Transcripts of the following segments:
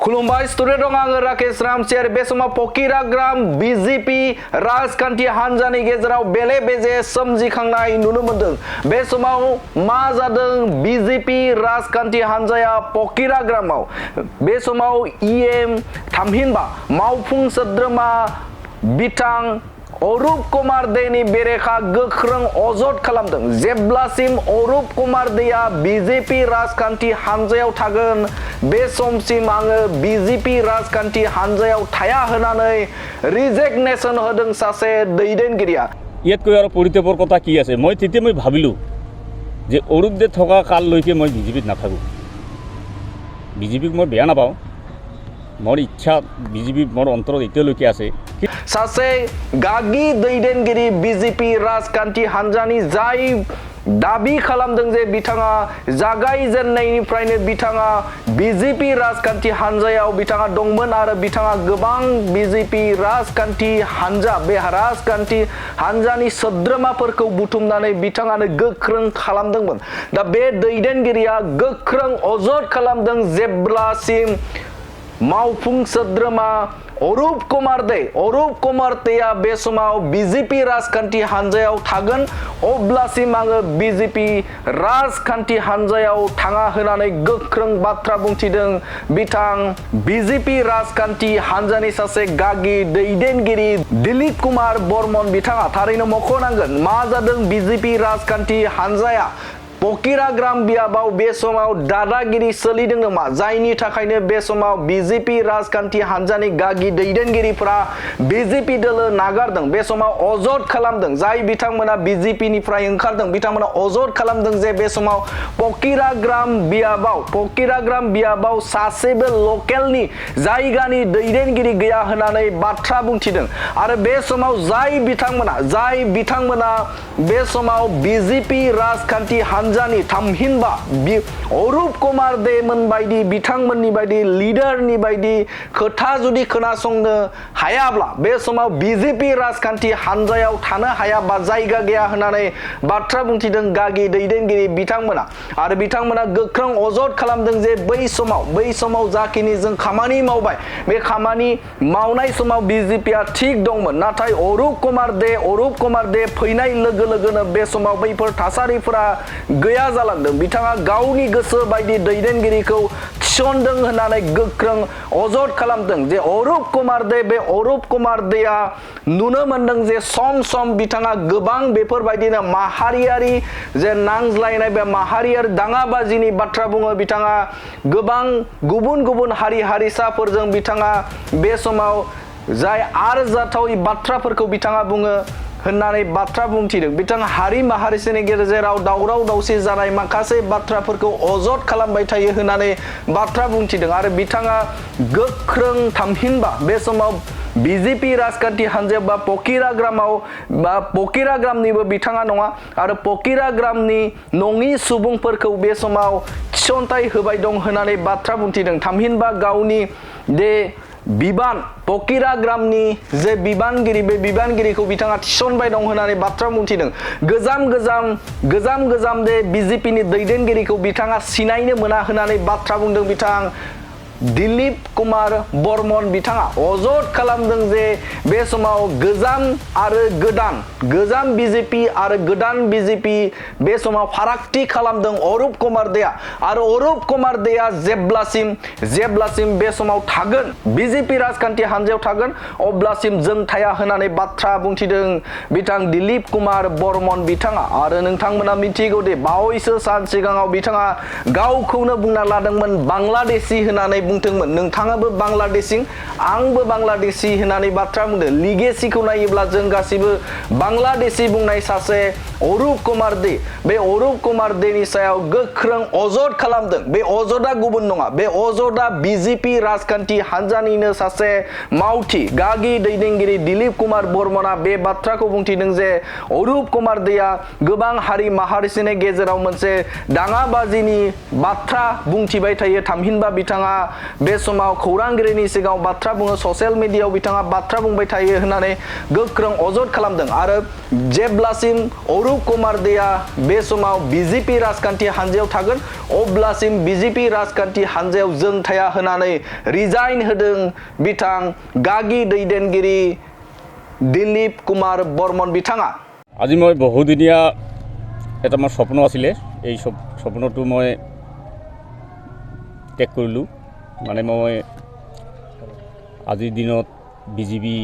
खुलुमबाय स्टुडिअ दं आङो राकेश रामसियार बे समाव पकिराग्राम बीजेपी राजखान्थि हान्जानि गेजेराव बेले बेजे सोमजिखांनाय नुनो मोनदों। बे समाव मा जादों बीजेपी राजखान्थि हान्जाया पकिराग्रामाव बे समाव इएम थामहिनबा मावफुं सोद्रोमा बिथां अरूप कुमार देनि बेरेखा गोख्रों अजद खालामदों। जेब्लासिम अरूप कुमार देया बीजेपी राजखान्थि हान्जायाव थागोन बे समसिम आङो बीजेपी राजखान्थि हान्जायाव थाया होनानै रिजिगनेशन होदों सासे दैदेनगिरिया। ইয়াতকৈ আৰু পৰিতাপৰ কথা কি আছে? তেতিয়া মই ভাবিলোঁ যে অৰূপ দে থকা কাললৈকে মই বিজেপিত নাথাকোঁ। বিজেপিক মই বেয়া নাপাওঁ, মোৰ ইচ্ছা বিজেপি মোৰ অন্তৰত এতিয়ালৈকে আছে। सासे गागि दैदेनगिरि बीजेपी राजखान्थि हान्जानि जाय दाबि खालामदों जे बिथाङा जागायजेननायनिफ्रायनो बिथाङा बीजेपी राजखान्थि हान्जायाव बिथाङा दंमोन आरो बिथाङा गोबां बीजेपी राजखान्थि हान्जा बे राजखान्थि हान्जानि सोद्रोमाफोरखौ बुथुमनानै बिथाङानो गोख्रों खालामदोंमोन। दा बे दैदेनगिरिया गोख्रों अजद खालामदों जेब्लासिम मावफुं सोद्रोमा अरूप कुमार देया बे समाव बीजेपी राजखान्थि हान्जायाव थागोन अब्लासिम आङो बीजेपी राजखान्थि हान्जायाव थाङा होनानै गोख्रों बाथ्रा बुंथिदों बिथां बीजेपी राजखान्थि हान्जानि सासे गागि दैदेनगिरि दिलीप कुमार बर्मन बिथाङा। थारैनो मख'नांगोन मा जादों बीजेपी राजखान्थि हान्जाया पकिराग्राम बियाबाव बे समाव दादागिरि सोलिदों नामा जायनि थाखायनो बे समाव बीजेपी राजखान्थि हान्जानि गागि दैदेनगिरिफोरा बीजेपी दोलो नागारदों। बे समाव अजद खालामदों जाय बिथांमोना बीजेपी निफ्राय ओंखारदों बिथांमोना अजद खालामदों जे बे समाव पकिराग्राम बियाबाव सासेबो लकेलनि जायगानि दैदेनगिरि गैया होननानै बाथ्रा बुंथिदों। आरो बे समाव जाय बिथांमोना बे समाव बीजेपी राजखान्थि हान्जानि थामहिनबा अरूप कुमार दे मोन बायदि बिथांमोननि बायदि लिडारनि बायदि खोथा जुदि खोनासंनो हायाब्ला बे समाव बीजेपी राजखान्थि हान्जायाव थानो हाया बा जायगा गैया होननानै बाथ्रा बुंथिदों गागि दैदेनगिरि बिथांमोना। आरो बिथांमोना गोख्रों अजद खालामदों जे बै समाव जाखिनि जों खामानि मावबाय बे खामानि मावनाय समाव बीजेपीआ थिग दंमोन नाथाय अरूप कुमार दे फैनाय लोगो लोगोनो बे समाव बैफोर थासारिफोरा गैया जालांदों। बिथाङा गावनि गोसो बायदि दैदेनगिरिखौ थिसनदों होननानै गोख्रों अजद खालामदों जे अरूप कुमार देया नुनो मोनदों जे सम बिथाङा गोबां बेफोरबायदिनो माहारियारि जे नांज्लायनाय बे माहारियारि दाङाबाजिनि बाथ्रा बुङो। बिथाङा गोबां गुबुन हारि हारिसाफोरजों बिथाङा बे समाव जाय आरजाथावै बाथ्राफोरखौ बिथाङा बुङो होननानै बाथ्रा बुंथिदों। बिथाङा हारि माहारिनि गेजेराव दावराव दावसि जानाय माखासे बाथ्राफोरखौ अजद खालामबाय थायो होननानै बाथ्रा बुंथिदों। आरो बिथाङा गोख्रों थामहिनबा बे समाव बीजेपी राजखान्थि हान्जायाव बा पकिराग्रामनिबो बिथाङा नङा आरो पकिराग्रामनि नङि सुबुंफोरखौ बे समाव थिसनथाइ होबाय दं होननानै बाथ्रा बुंथिदों। थामहिनबा गावनि जे बिबान पकिराग्रामनि जे बिबानगिरि बे बिबानगिरिखौ बिथाङा थिसनबाय दं होननानै बाथ्रा बुंथिदों। गोजाम दे बीजेपीनि दैदेनगिरिखौ बिथाङा सिनायनो मोना होननानै बाथ्रा बुंदों बिथां दिलीप कुमार बर्मन बिथाङा अजद खालामदों जे बे समाव गोजाम बीजेपी आरो गोदान बीजेपी बे समाव फारागथि खालामदों अरूप कुमार देया। आरो अरूप कुमार देया जेब्लासिम बे समाव थागोन बीजेपी राजखान्थि हान्जायाव थागोन अब्लासिम जों थाया होननानै बाथ्रा बुंथिदों बिथां दिलीप कुमार बर्मन बिथाङा। आरो नोंथांमोना मिथिगौ दे बावैसो सान सिगाङाव बिथाङा गावखौनो बुंना लादोंमोन बांलादेशी होननानै बुंदोंमोन। नोंथाङाबो बांलादेशी आंबो बांलादेशी होननानै बाथ्रा बुंदों। लिगेसिखौ नायोब्ला जों गासिबो बांलादेशी बुंनाय सासे अरूप कुमार दे बे अरूप कुमार देनि सायाव गोख्रों अजद खालामदों। बे अजदा गुबुन नङा बे अजदा बीजेपी राजखान्थि हान्जानिनो सासे मावथि गागि दैदेनगिरि दिलीप कुमार बर्मना बे बाथ्राखौ बुंथिदों जे अरूप कुमार देया गोबां हारि माहारिनि गेजेराव मोनसे दाङाबाजिनि बाथ्रा बुंथिबाय थायो। थामहिनबा बिथाङा बे समाव खौरांगिरिनि सिगाङाव बाथ्रा बुङो ससियेल मिडियायाव बिथाङा बाथ्रा बुंबाय थायो होननानै गोख्रों अजद खालामदों आरो जेब्लासिम अरुप कुमार देआ बे समाव बिजेपि राजखान्थि हान्जायाव थागोन अब्लासिम बिजेपि राजखान्थि हान्जायाव जों थाया होननानै रिजाइन होदों बिथां गागि दैदेनगिरि दिलीप कुमार बर्मन बिथाङा আজি মই বহুদিনীয়া এটা মোৰ স্বপ্ন আছিলে এই স্বপ্নটো মই ত্যাগ কৰিলোঁ মানে মই আজিৰ দিনত বিজেপি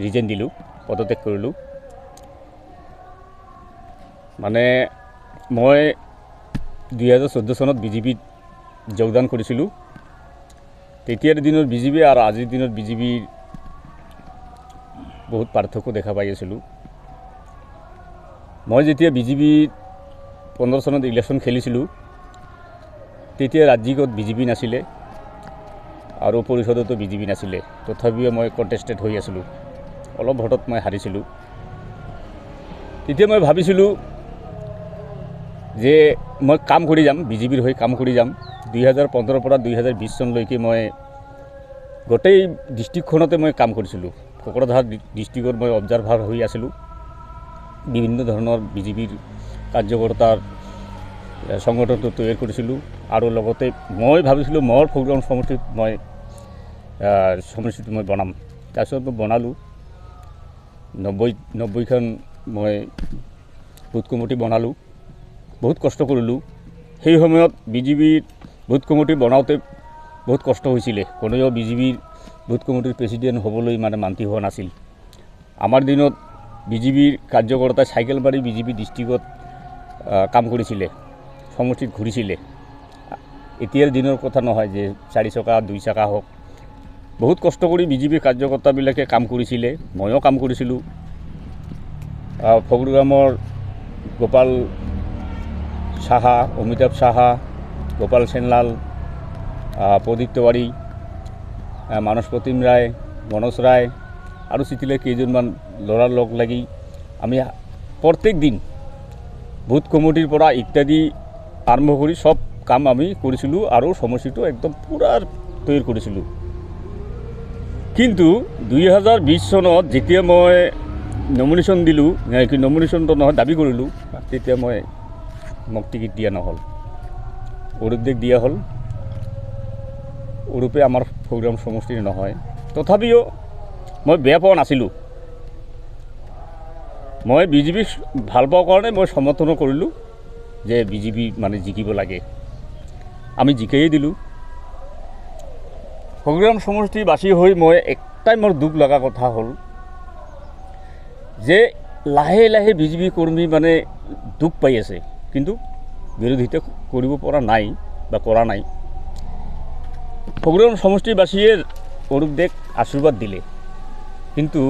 ৰিজাইন দিলোঁ পদত্যাগ কৰিলোঁ মানে মই 2014 চনত বিজেপিত যোগদান কৰিছিলোঁ তেতিয়াৰ দিনৰ বিজেপি আৰু আজিৰ দিনৰ বিজেপিৰ বহুত পাৰ্থক্য দেখা পাই আছিলোঁ মই যেতিয়া বিজেপিত 15 চনত ইলেকশ্যন খেলিছিলোঁ তেতিয়া ৰাজ্যিকত বিজেপি নাছিলে আৰু পৰিষদতো বিজেপি নাছিলে তথাপিও মই কণ্টেষ্টেড হৈ আছিলোঁ অলপ ভোটত মই হাৰিছিলোঁ তেতিয়া মই ভাবিছিলোঁ যে মই কাম কৰি যাম বিজেপিৰ হৈ কাম কৰি যাম 2015 পৰা 2020 চনলৈকে মই গোটেই ডিষ্ট্ৰিক্টখনতে মই কাম কৰিছিলোঁ কোকৰাঝাৰ ডিষ্ট্ৰিক্টৰ মই অবজাৰ্ভাৰ হৈ আছিলোঁ বিভিন্ন ধৰণৰ বিজেপিৰ কাৰ্যকৰ্তাৰ সংগঠনটো তৈয়াৰ কৰিছিলোঁ আৰু লগতে মই ভাবিছিলোঁ মোৰ প্ৰগ্ৰাম সমষ্টিটো মই বনাম তাৰপিছত মই বনালোঁ 90খন মই বুথ কমিটি বনালোঁ বহুত কষ্ট কৰিলোঁ সেই সময়ত বিজেপিৰ বুথ কমিটি বনাওঁতে বহুত কষ্ট হৈছিলে কোনেও বিজেপিৰ বুথ কমিটিৰ প্ৰেছিডেণ্ট হ'বলৈ মানে মান্তি হোৱা নাছিল আমাৰ দিনত বিজেপিৰ কাৰ্যকৰ্তা চাইকেল মাৰি বিজেপি ডিষ্ট্ৰিক্টত কাম কৰিছিলে সমষ্টিত ঘূৰিছিলে এতিয়াৰ দিনৰ কথা নহয় যে 4 চকা 2 চকা হওক বহুত কষ্ট কৰি বিজেপিৰ কাৰ্যকৰ্তাবিলাকে কাম কৰিছিলে ময়ো কাম কৰিছিলোঁ ফগ্ৰুগামৰ গোপাল সাহা অমিতাভ সাহা গোপাল সেনলাল প্ৰদীপ তিৱাৰী মানস প্ৰতিম ৰায় মনোজ ৰায় আৰু চিটিলে কেইজনমান ল'ৰাৰ লগ লাগি আমি প্ৰত্যেক দিন বুথ কমিটিৰ পৰা ইত্যাদি আৰম্ভ কৰি সব কাম আমি কৰিছিলোঁ আৰু সমষ্টিটো একদম পুৰা তৈয়াৰ কৰিছিলোঁ কিন্তু 2020 চনত যেতিয়া মই নমিনেশ্যন দিলোঁ নমিনেশ্যনটো নহয় দাবী কৰিলোঁ তেতিয়া মই মোক টিকেট দিয়া নহ'ল অৰূপদেক দিয়া হ'ল অৰূপে আমাৰ প্ৰগ্ৰাম সমষ্টিৰ নহয় তথাপিও মই বেয়া পোৱা নাছিলোঁ মই বিজেপি ভাল পোৱাৰ কাৰণে মই সমৰ্থন কৰিলোঁ যে বিজেপি মানে জিকিব লাগে আমি জিকাই দিলোঁ প্ৰগ্ৰাম সমষ্টিবাসী হৈ মই একটাই মোৰ দুখ লগা কথা হ'ল যে লাহে লাহে বিজেপি কৰ্মী মানে দুখ পাই আছে কিন্তু বিৰোধিতা কৰিব পৰা নাই বা কৰা নাই প্ৰগ্ৰাম সমষ্টিবাসীয়ে অৰূপদেক আশীৰ্বাদ দিলে কিন্তু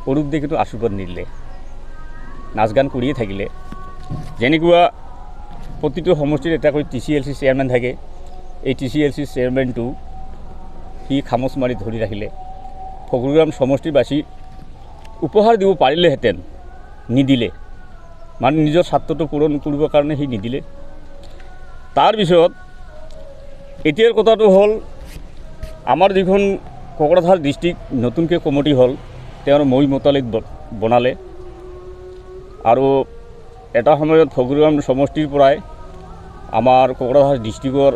অৰূপদেকে কিন্তু আশীৰ্বাদ নিদিলে নাচ গান কৰিয়ে থাকিলে যেনেকুৱা প্ৰতিটো সমষ্টিৰ এটাকৈ TCLC চেয়াৰমেন থাকে এই TCLC চেয়াৰমেনটো সি খামোচ মাৰি ধৰি ৰাখিলে প্ৰগ্ৰাম সমষ্টিবাসী উপহাৰ দিব পাৰিলেহেঁতেন নিদিলে মানে নিজৰ স্বাৰ্থটো পূৰণ কৰিবৰ কাৰণে সি নিদিলে তাৰপিছত এতিয়াৰ কথাটো হ'ল আমাৰ যিখন কোকৰাঝাৰ ডিষ্ট্ৰিক্ট নতুনকৈ কমিটি হ'ল তেওঁৰ মই মতালিক বনালে আৰু এটা সময়ত প্ৰগ্ৰাম সমষ্টিৰ পৰাই আমাৰ কোকৰাঝাৰ ডিষ্ট্ৰিক্টৰ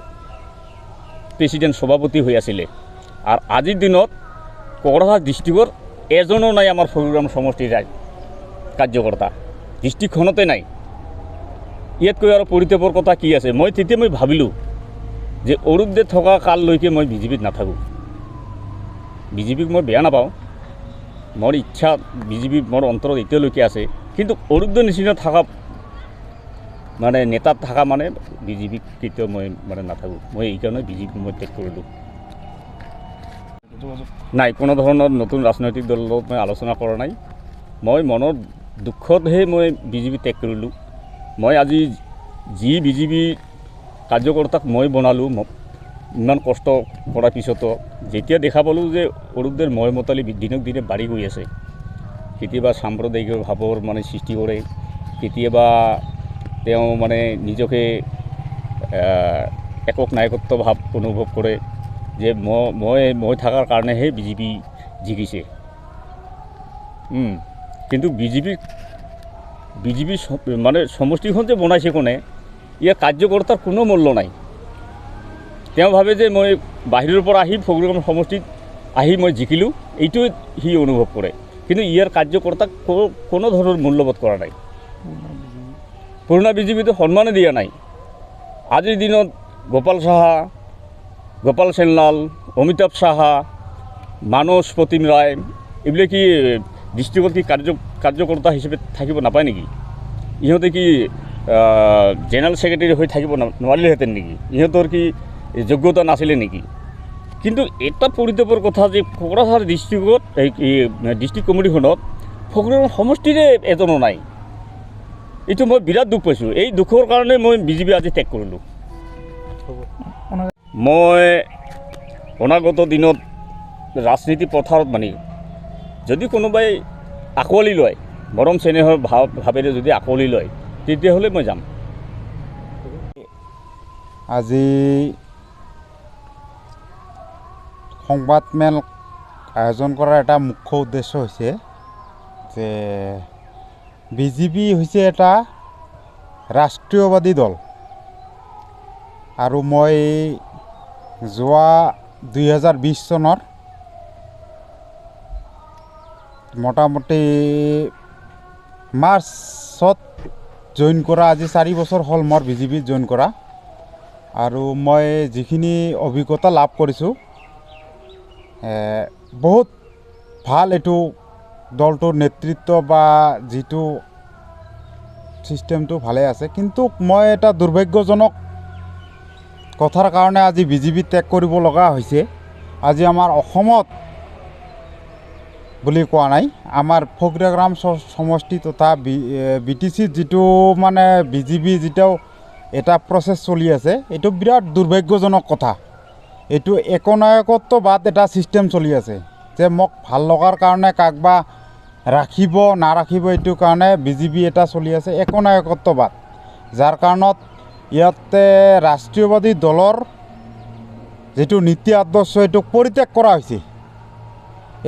প্ৰেছিডেণ্ট সভাপতি হৈ আছিলে আৰু আজিৰ দিনত কোকৰাঝাৰ ডিষ্ট্ৰিক্টৰ এজনো নাই আমাৰ প্ৰগ্ৰাম সমষ্টিৰ কাৰ্যকৰ্তা ডিষ্ট্ৰিক্টখনতে নাই ইয়াতকৈ আৰু পৰিতাপৰ কথা কি আছে মই তেতিয়া মই ভাবিলোঁ যে অৰূপদেৱ থকা কাললৈকে মই বিজেপিত নাথাকোঁ বিজেপিক মই বেয়া নাপাওঁ মোৰ ইচ্ছা বিজেপি মোৰ অন্তৰত এতিয়ালৈকে আছে কিন্তু অৰূপদেৱ নিচিনা থকা মানে নেতাত থকা মানে বিজেপিক কেতিয়াও মই মানে নাথাকোঁ মই এইকাৰণে বিজেপি মই ত্যাগ কৰিলোঁ নাই কোনো ধৰণৰ নতুন ৰাজনৈতিক দলৰ লগত মই আলোচনা কৰা নাই মই মনৰ দুখতহে মই বিজেপি ত্যাগ কৰিলোঁ মই আজি যি বিজেপি কাৰ্যকৰ্তাক মই বনালোঁ ইমান কষ্ট কৰাৰ পিছতো যেতিয়া দেখা পালোঁ যে অৰূপদেৱৰ মই মতালি দিনক দিনে বাঢ়ি গৈ আছে কেতিয়াবা সাম্প্ৰদায়িক ভাৱৰ মানে সৃষ্টি কৰে কেতিয়াবা তেওঁ মানে নিজকে একক নায়কত্ব ভাৱ অনুভৱ কৰে যে মই থকাৰ কাৰণেহে বিজেপি জিকিছে। কিন্তু বিজেপি মানে সমষ্টিখন যে বনাইছে কোনে, ইয়াৰ কাৰ্যকৰ্তাৰ কোনো মূল্য নাই। তেওঁ ভাবে যে মই বাহিৰৰ পৰা আহি ফগ্ৰুগাম সমষ্টিত আহি মই জিকিলোঁ, এইটোৱে সি অনুভৱ কৰে। কিন্তু ইয়াৰ কাৰ্যকৰ্তাক কোনো ধৰণৰ মূল্যবোধ কৰা নাই। পুৰণা বিজেপিটো সন্মানে দিয়া নাই। আজিৰ দিনত গোপাল সাহা, গোপাল চেনলাল, অমিতাভ সাহা, মানস প্ৰতিম ৰায় এইবিলাক কি ডিষ্ট্ৰিক্টত কি কাৰ্যকৰ্তা হিচাপে থাকিব নাপায় নেকি? ইহঁতে কি জেনেৰেল ছেক্ৰেটাৰী হৈ থাকিব নোৱাৰিলেহেঁতেন নেকি? ইহঁতৰ কি যোগ্যতা নাছিলে নেকি? কিন্তু এটা পৰিতাপৰ কথা যে কোকৰাঝাৰ ডিষ্ট্ৰিক্টত ডিষ্ট্ৰিক্ট কমিটিখনত ফগ্ৰুগাম সমষ্টিৰে এজনো নাই। এইটো মই বিৰাট দুখ পাইছোঁ। এই দুখৰ কাৰণে মই বিজেপি আজি ত্যাগ কৰিলোঁ। মই অনাগত দিনত ৰাজনীতি পথাৰত মানে যদি কোনোবাই আঁকোৱালি লয়, মৰম চেনেহৰ ভাৱেৰে যদি আঁকোৱালি লয়, তেতিয়াহ'লে মই যাম। আজি সংবাদমেল আয়োজন কৰাৰ এটা মুখ্য উদ্দেশ্য হৈছে যে বিজেপি হৈছে এটা ৰাষ্ট্ৰীয়বাদী দল আৰু মই যোৱা 2020 চনৰ মোটামুটি মাৰ্চত জইন কৰা, আজি 4 বছৰ হ'ল মোৰ বিজেপিত জইন কৰা। আৰু মই যিখিনি অভিজ্ঞতা লাভ কৰিছোঁ, বহুত ভাল এইটো দলটোৰ নেতৃত্ব বা যিটো ছিষ্টেমটো ভালে আছে। কিন্তু মই এটা দুৰ্ভাগ্যজনক কথাৰ কাৰণে আজি বিজেপি ত্যাগ কৰিব লগা হৈছে। আজি আমাৰ অসমত বুলি কোৱা নাই, আমাৰ ফগ্ৰুগাম সমষ্টি তথা BTCত যিটো মানে বিজেপি যিটো এটা প্ৰচেছ চলি আছে, এইটো বিৰাট দুৰ্ভাগ্যজনক কথা। এইটো একনায়কত্ববাদ এটা ছিষ্টেম চলি আছে যে মোক ভাল লগাৰ কাৰণে কাক বা ৰাখিব নাৰাখিব, এইটো কাৰণে বিজেপি এটা চলি আছে একনায়কত্ববাদ, যাৰ কাৰণত ইয়াতে ৰাষ্ট্ৰীয়বাদী দলৰ যিটো নীতি আদৰ্শ এইটোক পৰিত্যাগ কৰা হৈছে।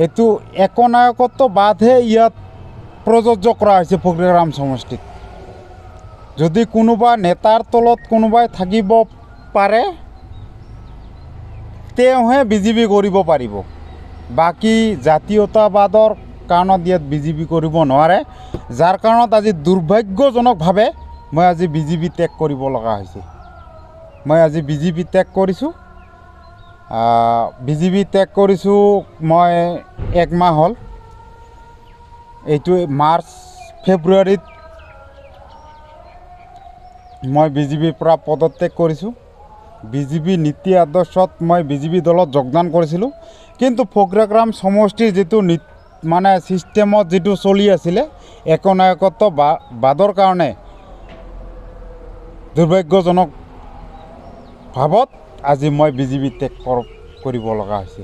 এইটো একনায়কত্ববাদহে ইয়াত প্ৰযোজ্য কৰা হৈছে ফগ্ৰুগাম সমষ্টিত। যদি কোনোবা নেতাৰ তলত কোনোবাই থাকিব পাৰে, তেওঁহে বিজেপি কৰিব পাৰিব। বাকী জাতীয়তাবাদৰ কাৰণত ইয়াত বিজেপি কৰিব নোৱাৰে, যাৰ কাৰণত আজি দুৰ্ভাগ্যজনকভাৱে মই আজি বিজেপি ত্যাগ কৰিব লগা হৈছে। মই আজি বিজেপি ত্যাগ কৰিছোঁ। বিজেপি ত্যাগ কৰিছোঁ মই 1 মাহ হ'ল। এইটো মাৰ্চ ফেব্ৰুৱাৰীত মই বিজেপিৰ পৰা পদত্যাগ কৰিছোঁ। বিজেপি নীতি আদৰ্শত মই বিজেপি দলত যোগদান কৰিছিলোঁ। কিন্তু ফগ্ৰুগাম সমষ্টিৰ যিটো মানে ছিষ্টেমত যিটো চলি আছিলে একনায়কত্ববাদৰ কাৰণে দুৰ্ভাগ্যজনক ভাৱত আজি মই বিজেপি ত্যাগ কৰিব লগা হৈছে।